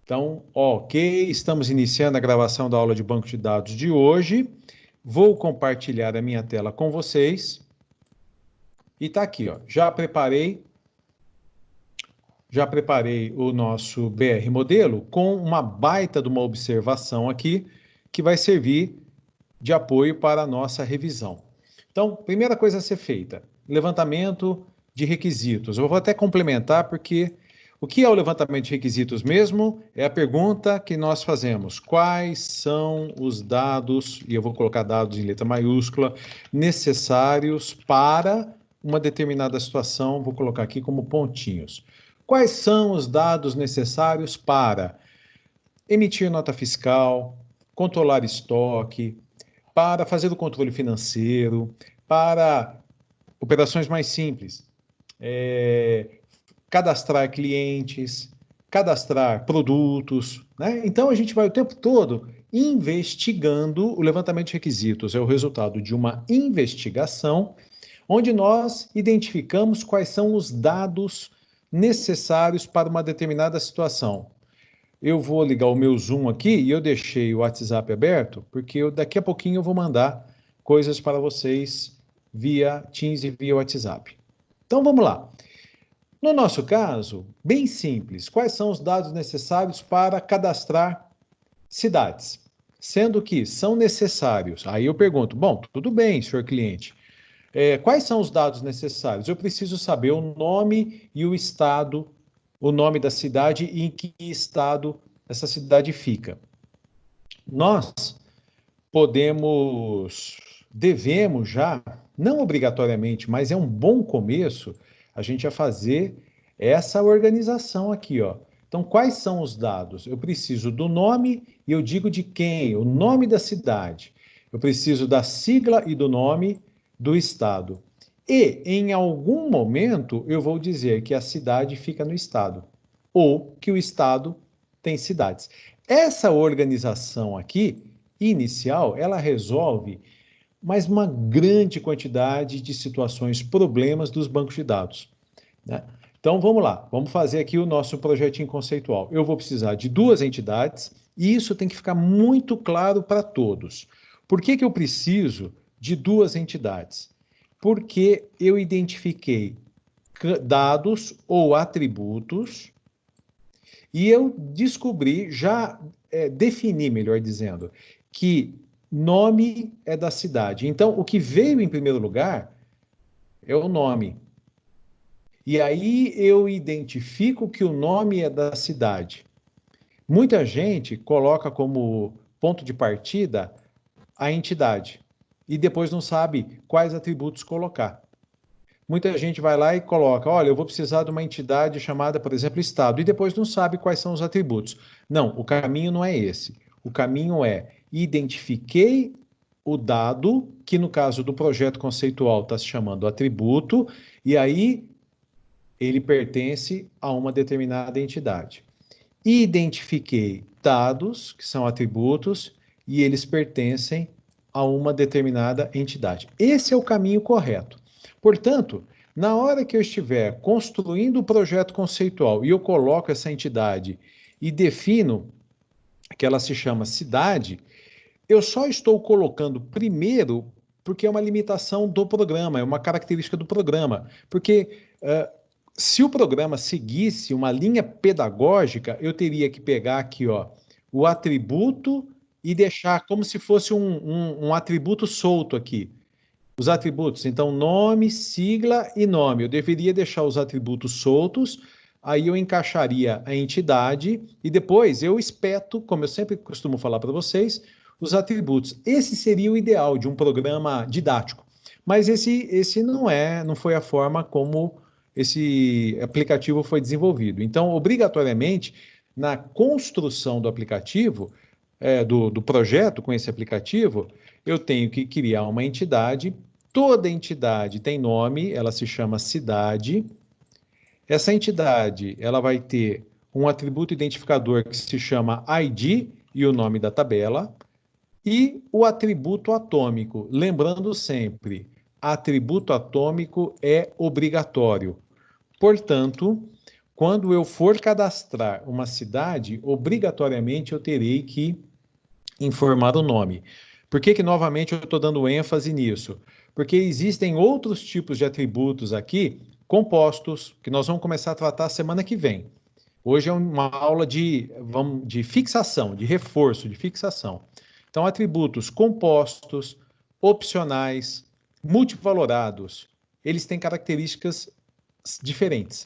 Então, ok, estamos iniciando a gravação da aula de banco de dados de hoje. Vou compartilhar a minha tela com vocês. E está aqui, ó. Já preparei o nosso BR modelo com uma baita de uma observação aqui que vai servir de apoio para a nossa revisão. Então, primeira coisa a ser feita, levantamento de requisitos. Eu vou até complementar porque o que é o levantamento de requisitos mesmo? É a pergunta que nós fazemos. Quais são os dados, e eu vou colocar dados em letra maiúscula, necessários para uma determinada situação, vou colocar aqui como pontinhos. Quais são os dados necessários para emitir nota fiscal, controlar estoque, para fazer o controle financeiro, para operações mais simples, cadastrar clientes, cadastrar produtos, né? Então a gente vai o tempo todo investigando. O levantamento de requisitos é o resultado de uma investigação onde nós identificamos quais são os dados necessários para uma determinada situação. Eu vou ligar o meu Zoom aqui e eu deixei o WhatsApp aberto, porque daqui a pouquinho eu vou mandar coisas para vocês via Teams e via WhatsApp. Então vamos lá. No nosso caso, bem simples, quais são os dados necessários para cadastrar cidades? Sendo que são necessários. Aí eu pergunto, bom, tudo bem, senhor cliente. Quais são os dados necessários? Eu preciso saber o nome e o estado, o nome da cidade e em que estado essa cidade fica. Nós devemos já, não obrigatoriamente, mas é um bom começo, a gente a fazer essa organização aqui, ó. Então, quais são os dados? Eu preciso do nome e eu digo de quem, o nome da cidade. Eu preciso da sigla e do nome do estado. E, em algum momento, eu vou dizer que a cidade fica no estado, ou que o estado tem cidades. Essa organização aqui, inicial, ela resolve mais uma grande quantidade de situações, problemas dos bancos de dados, né? Então, vamos lá, vamos fazer aqui o nosso projetinho conceitual. Eu vou precisar de duas entidades, e isso tem que ficar muito claro para todos. Por que que eu preciso de duas entidades? Porque eu identifiquei dados ou atributos e eu descobri, defini, melhor dizendo, que nome é da cidade. Então, o que veio em primeiro lugar é o nome. E aí eu identifico que o nome é da cidade. Muita gente coloca como ponto de partida a entidade e depois não sabe quais atributos colocar. Muita gente vai lá e coloca, olha, eu vou precisar de uma entidade chamada, por exemplo, Estado, e depois não sabe quais são os atributos. Não, o caminho não é esse. O caminho é, identifiquei o dado, que no caso do projeto conceitual está se chamando atributo, e aí ele pertence a uma determinada entidade. Identifiquei dados, que são atributos, e eles pertencem a uma determinada entidade. Esse é o caminho correto. Portanto, na hora que eu estiver construindo o projeto conceitual e eu coloco essa entidade e defino que ela se chama cidade, eu só estou colocando primeiro porque é uma limitação do programa, é uma característica do programa. Porque se o programa seguisse uma linha pedagógica, eu teria que pegar aqui, ó, o atributo e deixar como se fosse um atributo solto aqui. Os atributos, então, nome, sigla e nome. Eu deveria deixar os atributos soltos, aí eu encaixaria a entidade e depois eu espeto, como eu sempre costumo falar para vocês, os atributos. Esse seria o ideal de um programa didático. Mas esse não foi a forma como esse aplicativo foi desenvolvido. Então, obrigatoriamente, na construção do aplicativo, do projeto com esse aplicativo, eu tenho que criar uma entidade. Toda entidade tem nome, ela se chama cidade. Essa entidade, ela vai ter um atributo identificador que se chama ID e o nome da tabela, e o atributo atômico. Lembrando sempre, atributo atômico é obrigatório. Portanto, quando eu for cadastrar uma cidade, obrigatoriamente eu terei que informar o nome. Por que que novamente eu estou dando ênfase nisso? Porque existem outros tipos de atributos aqui, compostos, que nós vamos começar a tratar semana que vem. Hoje é uma aula de fixação, de reforço, de fixação. Então, atributos compostos, opcionais, multivalorados, eles têm características diferentes.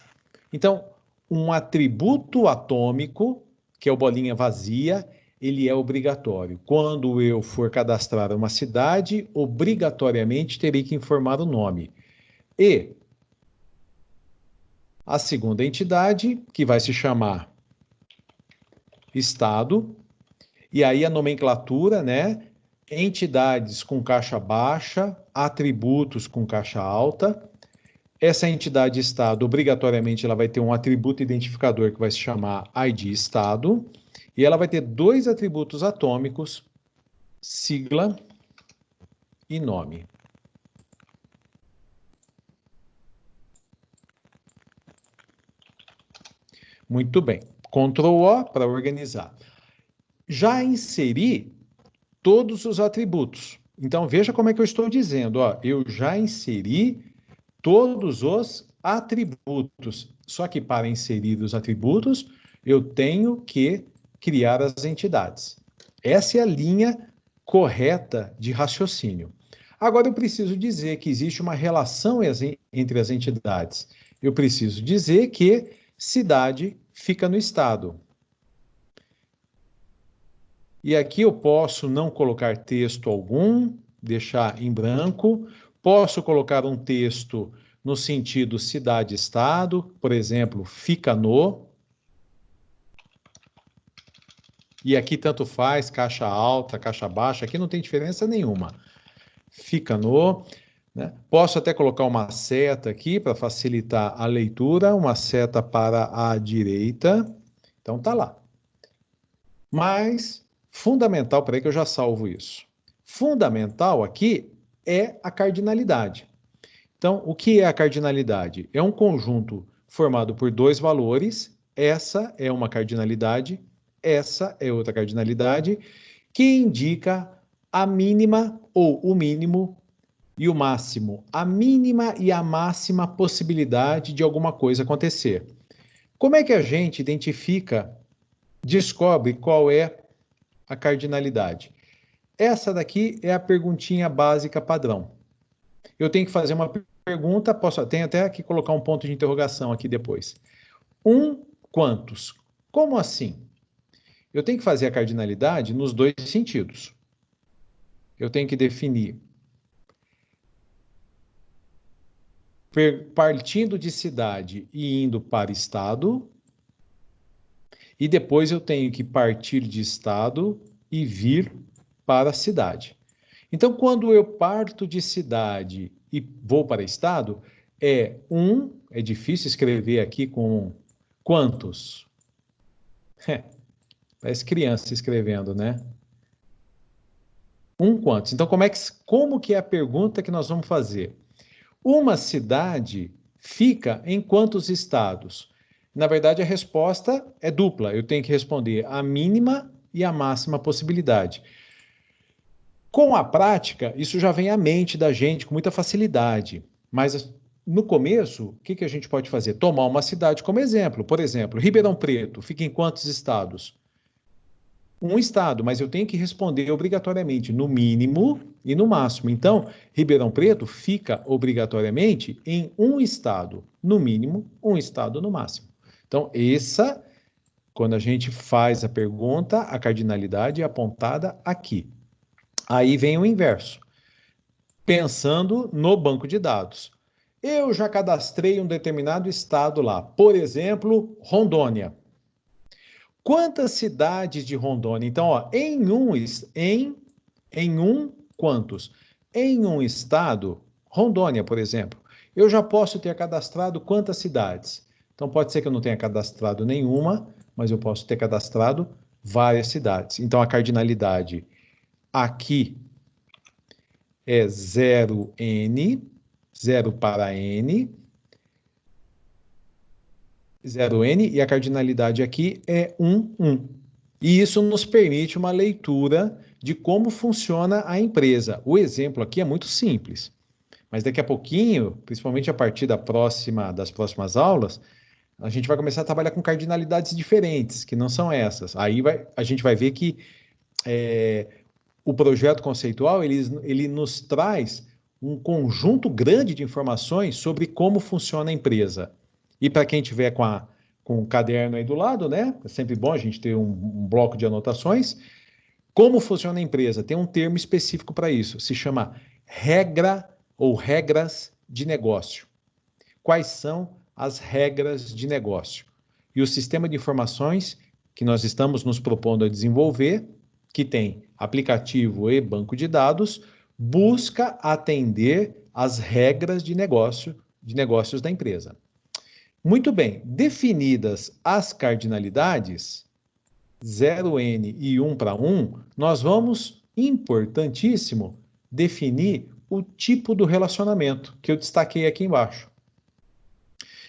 Então, um atributo atômico, que é o bolinha vazia, ele é obrigatório. Quando eu for cadastrar uma cidade, obrigatoriamente terei que informar o nome. E a segunda entidade, que vai se chamar Estado, e aí a nomenclatura, né? Entidades com caixa baixa, atributos com caixa alta. Essa entidade Estado, obrigatoriamente, ela vai ter um atributo identificador que vai se chamar ID Estado, e ela vai ter dois atributos atômicos, sigla e nome. Muito bem. Ctrl O para organizar. Já inseri todos os atributos. Então, veja como é que eu estou dizendo. Ó, eu já inseri todos os atributos. Só que para inserir os atributos, eu tenho que criar as entidades. Essa é a linha correta de raciocínio. Agora, eu preciso dizer que existe uma relação entre as entidades. Eu preciso dizer que cidade fica no estado. E aqui eu posso não colocar texto algum, deixar em branco. Posso colocar um texto no sentido cidade-estado, por exemplo, fica no. E aqui tanto faz, caixa alta, caixa baixa, aqui não tem diferença nenhuma. Fica no. Né? Posso até colocar uma seta aqui para facilitar a leitura, uma seta para a direita. Então tá lá. Mas fundamental, peraí que eu já salvo isso. Fundamental aqui é a cardinalidade. Então, o que é a cardinalidade? É um conjunto formado por dois valores. Essa é uma cardinalidade, essa é outra cardinalidade, que indica a mínima ou o mínimo e o máximo, a mínima e a máxima possibilidade de alguma coisa acontecer. Como é que a gente identifica, descobre qual é a cardinalidade? Essa daqui é a perguntinha básica padrão. Eu tenho que fazer uma pergunta, tenho até que colocar um ponto de interrogação aqui depois. Quantos? Como assim? Eu tenho que fazer a cardinalidade nos dois sentidos. Eu tenho que definir partindo de cidade e indo para estado, e depois eu tenho que partir de estado e vir para a cidade. Então, quando eu parto de cidade e vou para estado, é difícil escrever aqui com quantos? Parece criança escrevendo, né? Quantos? Então, como que é a pergunta que nós vamos fazer? Uma cidade fica em quantos estados? Na verdade, a resposta é dupla. Eu tenho que responder a mínima e a máxima possibilidade. Com a prática, isso já vem à mente da gente com muita facilidade. Mas no começo, o que a gente pode fazer? Tomar uma cidade como exemplo. Por exemplo, Ribeirão Preto fica em quantos estados? Um estado, mas eu tenho que responder obrigatoriamente no mínimo e no máximo. Então, Ribeirão Preto fica obrigatoriamente em um estado, no mínimo, um estado no máximo. Então, quando a gente faz a pergunta, a cardinalidade é apontada aqui. Aí vem o inverso. Pensando no banco de dados. Eu já cadastrei um determinado estado lá, por exemplo, Rondônia. Quantas cidades de Rondônia? Então, ó, quantos? Em um estado, Rondônia, por exemplo, eu já posso ter cadastrado quantas cidades? Então, pode ser que eu não tenha cadastrado nenhuma, mas eu posso ter cadastrado várias cidades. Então, a cardinalidade aqui é 0N, 0 para N. 0N, e a cardinalidade aqui é 1, 1. E isso nos permite uma leitura de como funciona a empresa. O exemplo aqui é muito simples, mas daqui a pouquinho, principalmente a partir das próximas aulas, a gente vai começar a trabalhar com cardinalidades diferentes, que não são essas. Aí a gente vai ver que o projeto conceitual, ele nos traz um conjunto grande de informações sobre como funciona a empresa. E para quem tiver com o caderno aí do lado, né? É sempre bom a gente ter um bloco de anotações. Como funciona a empresa? Tem um termo específico para isso. Se chama regra ou regras de negócio. Quais são as regras de negócio? E o sistema de informações que nós estamos nos propondo a desenvolver, que tem aplicativo e banco de dados, busca atender às regras de negócios da empresa. Muito bem, definidas as cardinalidades, 0N e 1 para 1, nós vamos, importantíssimo, definir o tipo do relacionamento, que eu destaquei aqui embaixo.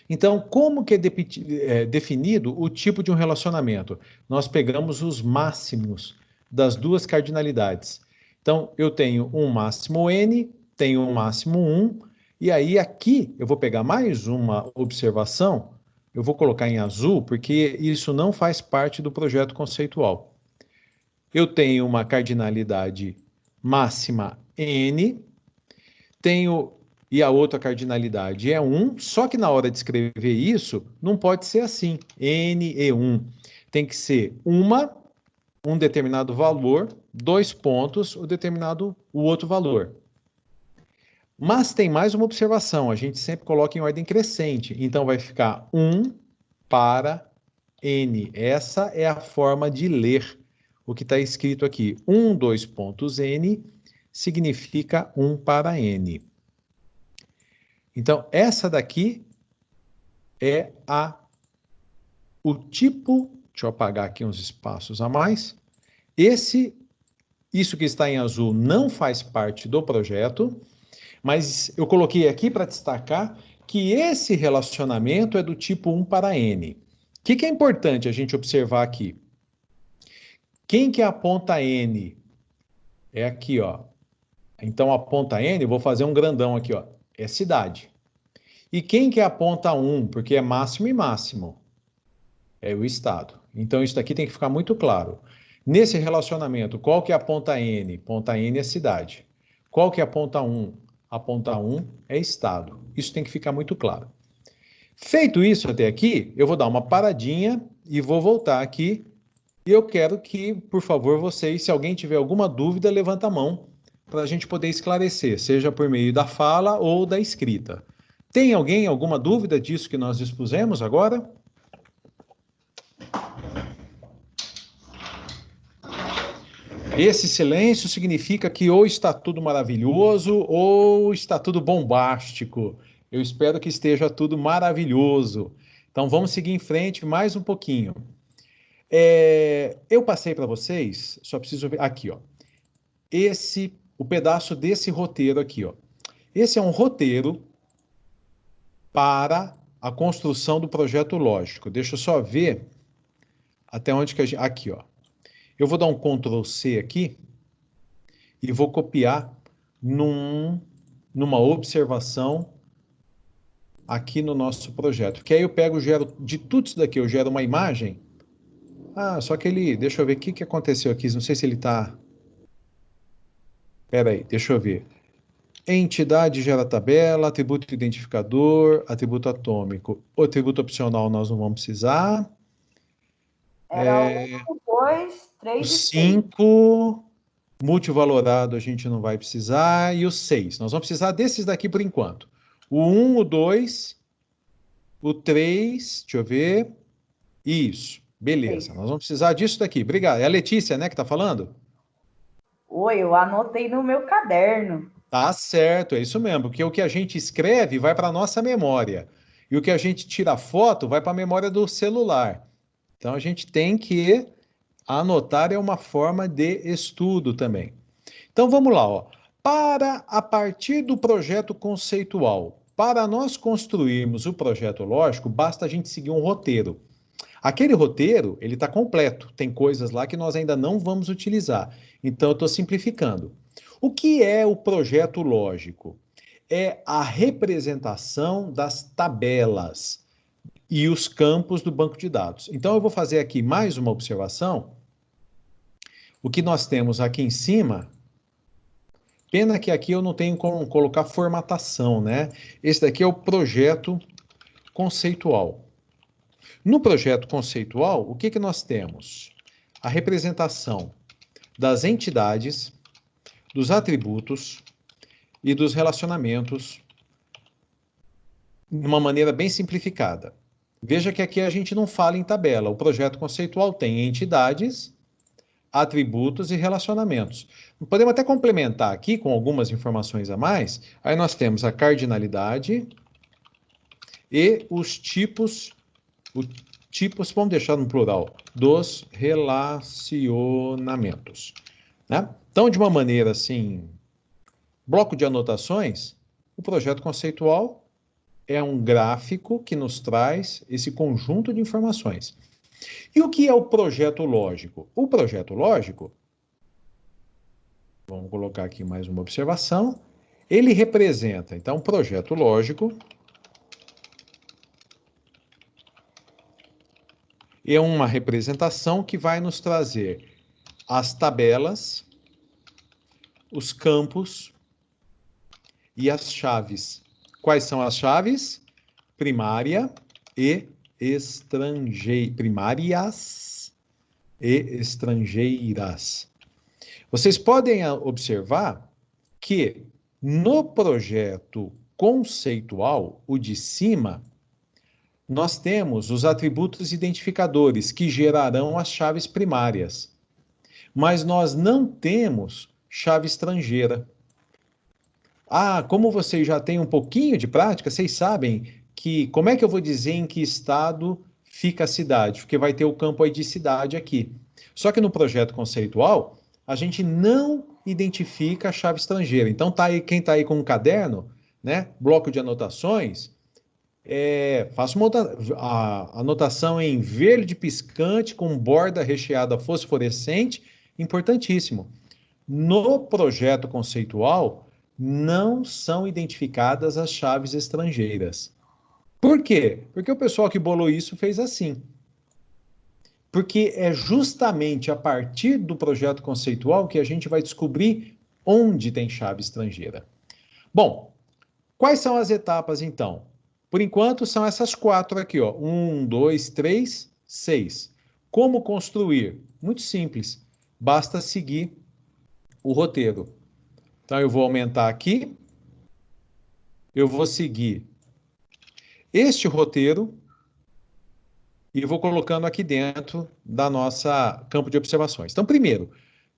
Então, como que é definido o tipo de um relacionamento? Nós pegamos os máximos das duas cardinalidades. Então, eu tenho um máximo N, tenho um máximo 1, e aí aqui eu vou pegar mais uma observação, eu vou colocar em azul, porque isso não faz parte do projeto conceitual. Eu tenho uma cardinalidade máxima N, e a outra cardinalidade é 1, só que na hora de escrever isso, não pode ser assim, N e 1. Tem que ser um determinado valor, 2 pontos, o outro valor. Mas tem mais uma observação, a gente sempre coloca em ordem crescente, então vai ficar 1 para N. Essa é a forma de ler o que está escrito aqui. 2 pontos N significa 1 para N. Então, essa daqui é o tipo, deixa eu apagar aqui uns espaços a mais. Isso que está em azul não faz parte do projeto, mas eu coloquei aqui para destacar que esse relacionamento é do tipo 1 para N. O que é importante a gente observar aqui? Quem que é a ponta N? É aqui, ó. Então, a ponta N, eu vou fazer um grandão aqui, ó. É cidade. E quem que é a ponta 1? Porque é máximo e máximo. É o estado. Então, isso daqui tem que ficar muito claro. Nesse relacionamento, qual que é a ponta N? Ponta N é cidade. Qual que é a ponta 1? A ponta 1 é estado. Isso tem que ficar muito claro. Feito isso até aqui, eu vou dar uma paradinha e vou voltar aqui. E eu quero que, por favor, vocês, se alguém tiver alguma dúvida, levanta a mão para a gente poder esclarecer, seja por meio da fala ou da escrita. Tem alguém alguma dúvida disso que nós expusemos agora? Esse silêncio significa que ou está tudo maravilhoso ou está tudo bombástico. Eu espero que esteja tudo maravilhoso. Então vamos seguir em frente mais um pouquinho. Eu passei para vocês, só preciso ver aqui, ó. O pedaço desse roteiro aqui, ó. Esse é um roteiro para a construção do projeto lógico. Deixa eu só ver até onde que a gente... Aqui, ó. Eu vou dar um Ctrl C aqui e vou copiar numa observação aqui no nosso projeto. Que aí eu pego, gero de tudo isso daqui, eu gero uma imagem. Só que deixa eu ver o que aconteceu aqui. Não sei se ele está... Espera aí, deixa eu ver. Entidade gera tabela, atributo identificador, atributo atômico. O atributo opcional nós não vamos precisar. Era 1, 2, 3 e 5, multivalorado a gente não vai precisar, e o 6. Nós vamos precisar desses daqui por enquanto. O 1, o 2, o 3, deixa eu ver. Isso, beleza. Nós vamos precisar disso daqui. Obrigado. É a Letícia, né, que está falando? Oi, eu anotei no meu caderno. Tá certo, é isso mesmo, porque o que a gente escreve vai para a nossa memória, e o que a gente tira foto vai para a memória do celular. Então a gente tem que anotar, é uma forma de estudo também. Então vamos lá, ó. A partir do projeto conceitual, Para nós construirmos o projeto lógico, basta a gente seguir um roteiro. Aquele roteiro, ele está completo. Tem coisas lá que nós ainda não vamos utilizar. Então, eu estou simplificando. O que é o projeto lógico? É a representação das tabelas e os campos do banco de dados. Então, eu vou fazer aqui mais uma observação. O que nós temos aqui em cima, pena que aqui eu não tenho como colocar formatação, né? Esse daqui é o projeto conceitual. No projeto conceitual, o que nós temos? A representação das entidades, dos atributos e dos relacionamentos de uma maneira bem simplificada. Veja que aqui a gente não fala em tabela. O projeto conceitual tem entidades, atributos e relacionamentos. Podemos até complementar aqui com algumas informações a mais. Aí nós temos a cardinalidade e os tipos, vamos deixar no plural, dos relacionamentos. Né? Então, de uma maneira assim, bloco de anotações, o projeto conceitual é um gráfico que nos traz esse conjunto de informações. E o que é o projeto lógico? O projeto lógico, vamos colocar aqui mais uma observação, ele representa, então, o projeto lógico é uma representação que vai nos trazer as tabelas, os campos e as chaves. Quais são as chaves? Primária e primárias e estrangeiras. Vocês podem observar que no projeto conceitual, o de cima, nós temos os atributos identificadores que gerarão as chaves primárias, mas nós não temos chave estrangeira. Ah, como vocês já têm um pouquinho de prática, vocês sabem que como é que eu vou dizer em que estado fica a cidade? Porque vai ter o campo aí de cidade aqui. Só que no projeto conceitual, a gente não identifica a chave estrangeira. Então, tá aí, quem está aí com um caderno, né, bloco de anotações, faça uma anotação em verde piscante com borda recheada fosforescente, importantíssimo. No projeto conceitual, não são identificadas as chaves estrangeiras. Por quê? Porque o pessoal que bolou isso fez assim. Porque é justamente a partir do projeto conceitual que a gente vai descobrir onde tem chave estrangeira. Bom, quais são as etapas então? Por enquanto são essas 4 aqui, ó. 1, 2, 3, 6. Como construir? Muito simples. Basta seguir o roteiro. Então, eu vou aumentar aqui. Eu vou seguir este roteiro e vou colocando aqui dentro da nossa campo de observações. Então, primeiro,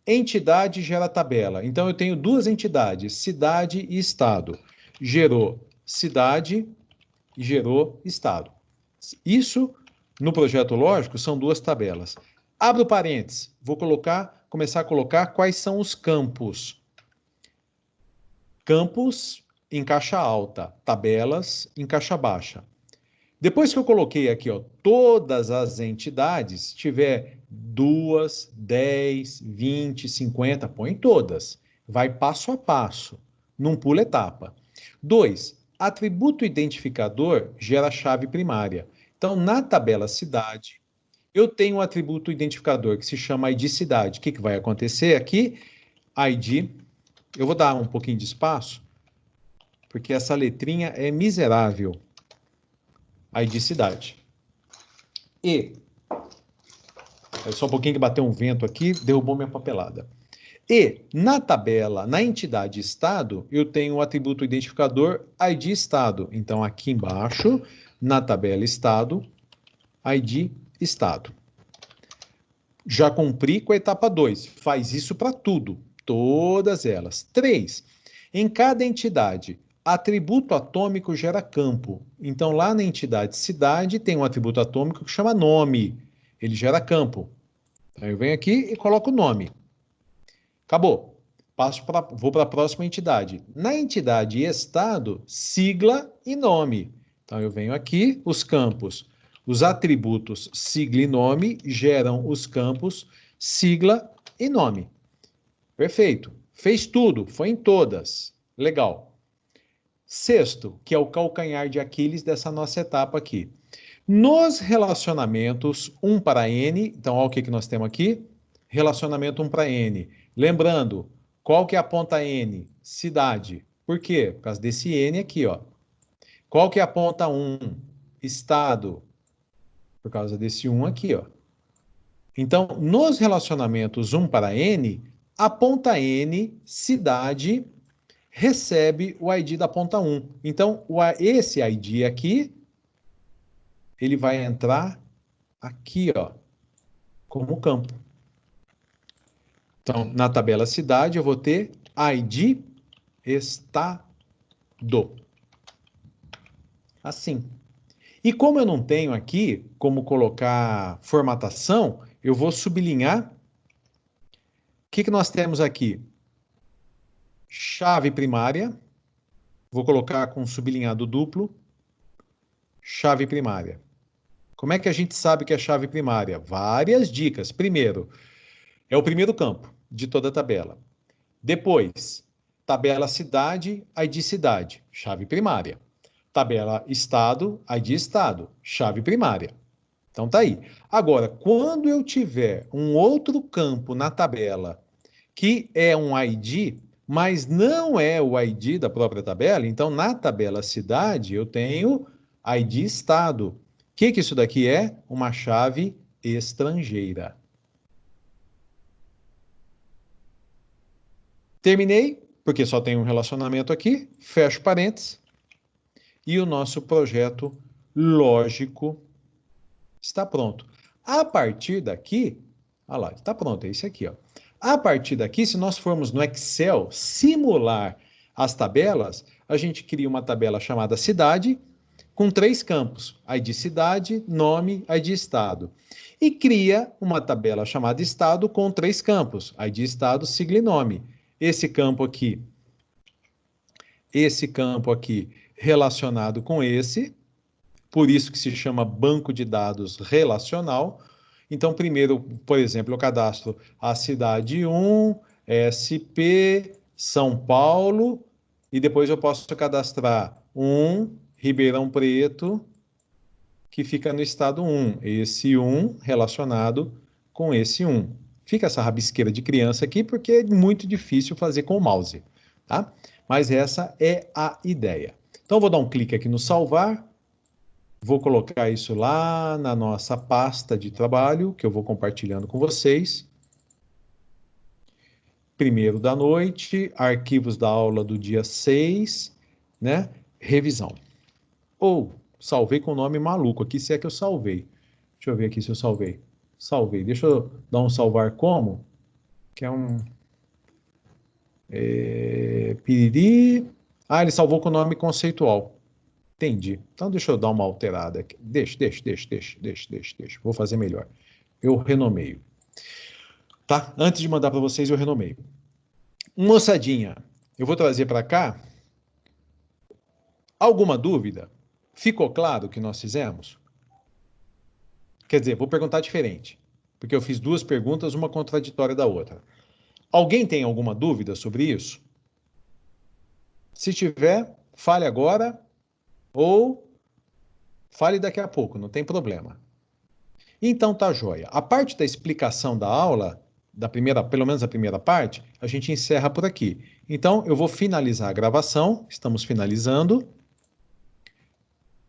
entidade gera tabela. Então, eu tenho 2 entidades, cidade e estado. Gerou cidade e gerou estado. Isso, no projeto lógico, são 2 tabelas. Abro parênteses, vou começar a colocar quais são os campos. Campos em caixa alta, tabelas em caixa baixa. Depois que eu coloquei aqui, ó, todas as entidades, tiver 2, 10, 20, 50, põe todas. Vai passo a passo, não pula etapa. 2, atributo identificador gera chave primária. Então, na tabela cidade, eu tenho um atributo identificador que se chama ID cidade. O que vai acontecer aqui? ID, eu vou dar um pouquinho de espaço, porque essa letrinha é miserável. ID cidade. E, é só um pouquinho que bateu um vento aqui, derrubou minha papelada. E, na tabela, na entidade estado, eu tenho o atributo identificador ID estado. Então, aqui embaixo, na tabela estado, ID estado. Já cumpri com a etapa 2. Faz isso para tudo, todas elas. 3. Em cada entidade, atributo atômico gera campo. Então, lá na entidade cidade, tem um atributo atômico que chama nome. Ele gera campo. Então, eu venho aqui e coloco o nome. Acabou. vou para a próxima entidade. Na entidade estado, sigla e nome. Então, eu venho aqui, os campos, os atributos sigla e nome geram os campos sigla e nome. Perfeito. Fez tudo, foi em todas. Legal. Sexto, que é o calcanhar de Aquiles dessa nossa etapa aqui. Nos relacionamentos 1 para N, então olha o que nós temos aqui. Relacionamento 1 para N. Lembrando, qual que é a ponta N? Cidade. Por quê? Por causa desse N aqui, ó. Qual que é a ponta 1? Estado. Por causa desse 1 aqui, ó. Então, nos relacionamentos 1 para N, a ponta N, cidade, recebe o ID da ponta 1. Então, esse ID aqui, ele vai entrar aqui, ó, como campo. Então, na tabela cidade, eu vou ter ID estado. Assim. E como eu não tenho aqui como colocar formatação, eu vou sublinhar. O que nós temos aqui? Chave primária. Vou colocar com sublinhado duplo. Chave primária. Como é que a gente sabe que é chave primária? Várias dicas. Primeiro, é o primeiro campo de toda a tabela. Depois, tabela cidade, ID cidade, chave primária. Tabela estado, ID estado, chave primária. Então tá aí. Agora, quando eu tiver um outro campo na tabela que é um ID, mas não é o ID da própria tabela, então na tabela cidade eu tenho ID estado. O que isso daqui é? Uma chave estrangeira. Terminei, porque só tem um relacionamento aqui, fecho parênteses, e o nosso projeto lógico está pronto. A partir daqui, olha lá, está pronto, é esse aqui, ó. A partir daqui, se nós formos no Excel simular as tabelas, a gente cria uma tabela chamada cidade, com 3 campos, ID cidade, nome, ID estado. E cria uma tabela chamada estado com 3 campos, ID estado, sigla e nome. Esse campo aqui relacionado com esse, por isso que se chama banco de dados relacional. Então, primeiro, por exemplo, eu cadastro a cidade 1, SP, São Paulo, e depois eu posso cadastrar Ribeirão Preto, que fica no estado 1. Esse 1 relacionado com esse 1. Fica essa rabisqueira de criança aqui, porque é muito difícil fazer com o mouse, tá? Mas essa é a ideia. Então, eu vou dar um clique aqui no salvar. Vou colocar isso lá na nossa pasta de trabalho, que eu vou compartilhando com vocês. Primeiro da noite, arquivos da aula do dia 6, né? Revisão. Ou, salvei com o nome maluco aqui, se é que eu salvei. Deixa eu ver aqui se eu salvei. Salvei. Deixa eu dar um salvar como, que é um... piriri. Ah, ele salvou com o nome conceitual. Entendi. Então, deixa eu dar uma alterada aqui. Deixa. Vou fazer melhor. Eu renomeio. Tá? Antes de mandar para vocês, eu renomeio. Moçadinha, eu vou trazer para cá. Alguma dúvida? Ficou claro o que nós fizemos? Quer dizer, vou perguntar diferente, porque eu fiz 2 perguntas, uma contraditória da outra. Alguém tem alguma dúvida sobre isso? Se tiver, fale agora ou fale daqui a pouco, não tem problema. Então tá joia. A parte da explicação da aula, pelo menos a primeira parte, a gente encerra por aqui. Então eu vou finalizar a gravação, estamos finalizando.